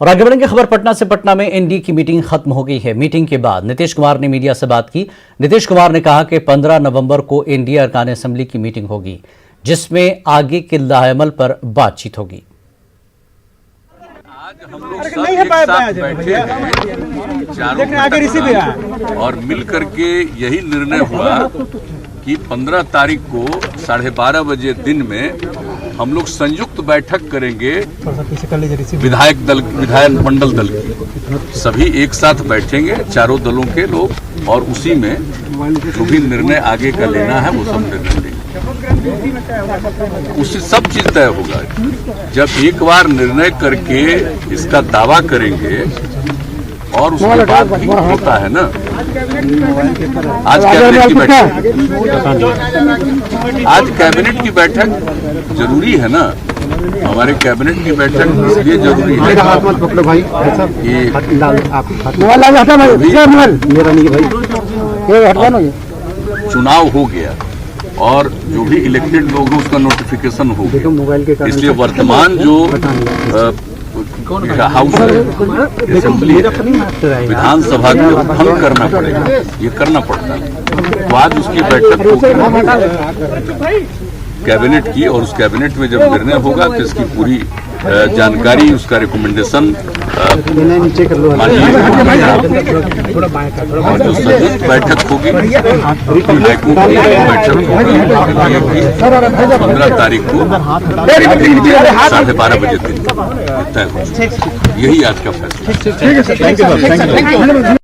और आगे बढ़ेंगे खबर पटना से। पटना में एनडीए की मीटिंग खत्म हो गई है। मीटिंग के बाद नीतीश कुमार ने मीडिया से बात की। नीतीश कुमार ने कहा कि 15 नवंबर को एनडीए अरकान असेंबली की मीटिंग होगी, जिसमें आगे के लाहेमल पर बातचीत होगी। आज हम लोग सब एक साथ बैठे हैं, चारों घटक और मिल करके यही निर्णय हुआ कि 15 तारीख को 12:30 बजे दिन में हम लोग संयुक्त बैठक करेंगे विधायक मंडल दल की। सभी एक साथ बैठेंगे, चारों दलों के लोग, और उसी में जो भी निर्णय आगे का लेना है वो सब निर्णय लेंगे। उससे सब चीज तय होगा। जब एक बार निर्णय करके इसका दावा करेंगे और उसके बाद भी होता है ना। आज कैबिनेट की बैठक, जरूरी है ना। हमारे कैबिनेट की बैठक इसलिए जरूरी है कि चुनाव हो गया और जो भी इलेक्टेड लोग हैं उसका नोटिफिकेशन हो गया। इसलिए वर्तमान जो हाउस असेंबली है, विधानसभा को भंग करना पड़ेगा, ये करना पड़ता है। तो आज उसकी बैठक होगी कैबिनेट की, और उस कैबिनेट में जब निर्णय होगा तो इसकी पूरी जानकारी, उसका रिकमेंडेशन और जो संयुक्त बैठक होगी विधायकों की बैठक होगी 15 तारीख को 12:30 बजे दिन तय हो। यही आज का फैसला है।